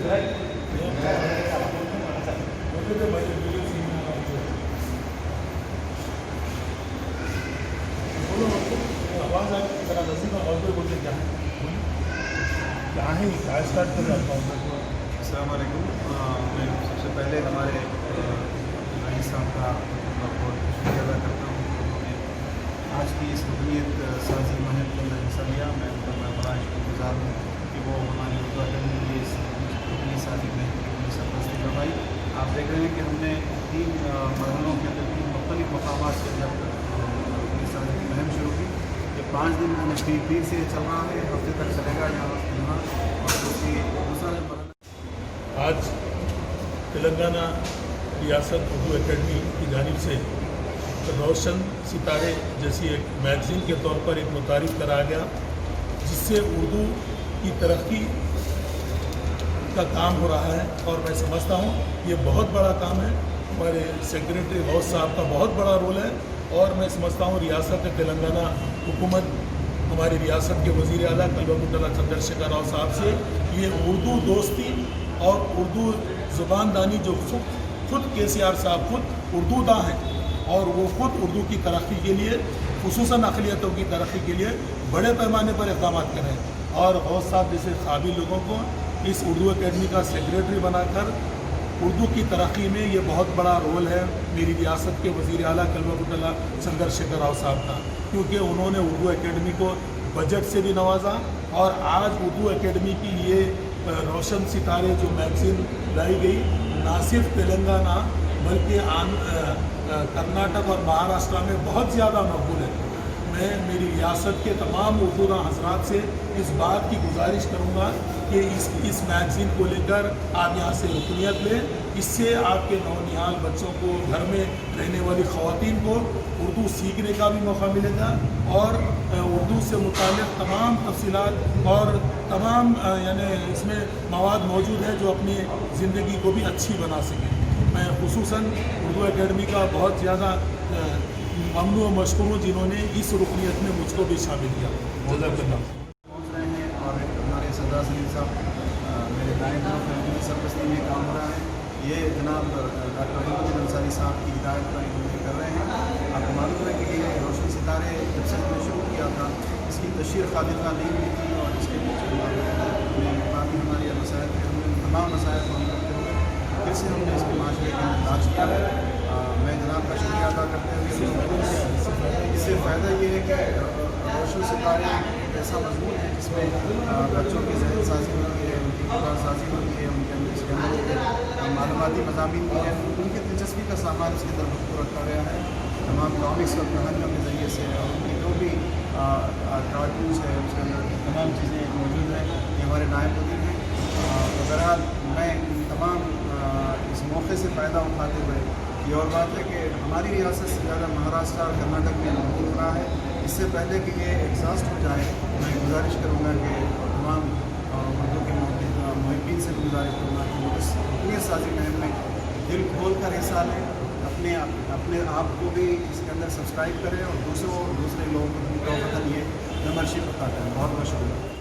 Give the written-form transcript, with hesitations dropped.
السلام علیکم. میں سب سے پہلے ہمارے رئیس صاحب کا بہت شکریہ ادا کرتا ہوں کہ انہوں نے آج کی اس رکنیت سازی مہم کے اندر حصہ لیا. میں ان کا بڑا شکرگزار ہوں کہ وہ ہماری اردو اکیڈمی کی اس رکنی سازی مہم کی سرپرستی کروائی. آپ دیکھ رہے ہیں کہ ہم نے 3 مرحلوں کے اندر 3 مختلف مقامات کے اندر رکنی سازی کی مہم شروع کی. یہ 5 دن ہمیں پیر سے چل رہا ہے، ہفتے تک چلے گا یہاں. اور دوسرا آج تلنگانہ ریاست اردو اکیڈمی کی جانب سے روشن ستارے جیسی ایک میگزین کے طور پر ایک متعارف کرایا گیا، جس سے اردو کی ترقی کا کام ہو رہا ہے. اور میں سمجھتا ہوں یہ بہت بڑا کام ہے. ہمارے سیکریٹری غوث صاحب کا بہت بڑا رول ہے. اور میں سمجھتا ہوں ریاست تلنگانہ حکومت، ہماری ریاست کے وزیر اعلیٰ کلبہ چندر شیکھر راؤ صاحب سے یہ اردو دوستی اور اردو زبان دانی، جو خود KCR صاحب خود اردو داں ہیں اور وہ خود اردو کی ترقی کے لیے، خصوصاً اقلیتوں کی ترقی کے لیے بڑے پیمانے پر اقدامات کر رہے ہیں. اور غوث صاحب جیسے قابل لوگوں کو اس اردو اکیڈمی کا سیکریٹری بنا کر اردو کی ترقی میں یہ بہت بڑا رول ہے میری ریاست کے وزیر اعلیٰ کلبہ چندر شیکھر راؤ صاحب کا، کیونکہ انہوں نے اردو اکیڈمی کو بجٹ سے بھی نوازا. اور آج اردو اکیڈمی کی یہ روشن ستارے جو میگزین لائی گئی، نہ صرف تلنگانہ بلکہ کرناٹک اور مہاراشٹر میں بہت زیادہ مقبول ہے. میں میری ریاست کے تمام اردو داں حضرات سے اس بات کی گزارش کروں گا کہ اس میگزین کو لے کر آپ یہاں سے رکنیت لیں. اس سے آپ کے نونہال بچوں کو، گھر میں رہنے والی خواتین کو اردو سیکھنے کا بھی موقع ملے گا اور اردو سے متعلق تمام تفصیلات اور تمام یعنی اس میں مواد موجود ہے جو اپنی زندگی کو بھی اچھی بنا سکیں. میں خصوصاً اردو اکیڈمی کا بہت زیادہ ممنون و مشکور ہوں جنہوں نے اس رکنیت میں مجھ کو بھی شامل کیا. پہنچ رہے ہیں اور ہمارے سردار سلیم صاحب میرے دائیں طرف سرپرستی میں کام ہو رہا ہے. یہ جناب ڈاکٹر علی انصاری صاحب کی ہدایت پر کر رہے ہیں. آپ کو معلوم ہے کہ یہ روشن ستارے جب سے ہم نے شروع کیا تھا، اس کی تشہیر خالد کا نہیں ہوئی تھی اور اس کے کافی ہماری مسائل تھے. ہم نے تمام مسائل کو حل کرتے ہوئے پھر سے ہم نے اس کے معاشرے کے اندر تلاش کیا ہے. میں جناب کا شکریہ ادا کرتے ہوئے اس سے فائدہ یہ ہے کہ روشن ستارے ایسا مضمون ہے جس میں بچوں کی ذہن سازی ہوتی ہے، ان کی کردار سازی ہوتی ہے، ان کے اندر اس کے اندر معلوماتی مضامین بھی ہیں. ان کی دلچسپی کا سامان اس کے اندر مذکور رکھا گیا ہے. تمام کامکس اور کہانیوں کے ذریعے سے اور ان کی جو بھی کارٹونس ہے اس کے اندر تمام چیزیں موجود ہیں. یہ ہمارے نائب مدیر ہیں. بہرحال میں تمام اس موقع سے فائدہ اٹھاتے ہوئے یہ اور بات ہے کہ ہماری ریاست سے زیادہ مہاراشٹر اور کرناٹک میں مقبول ہو رہا ہے. اس سے پہلے کہ یہ ایگزاسٹ ہو جائے، میں گزارش کروں گا کہ تمام اردو کے محبین سے گزارش کروں گا کہ وہ اس رکنیت سازی مہم میں دل کھول کر حصہ لیں، اپنے آپ کو بھی اس کے اندر سبسکرائب کریں اور دوسرے لوگوں کو یہ ممبرشپ عطا کریں. بہت بہت شکریہ.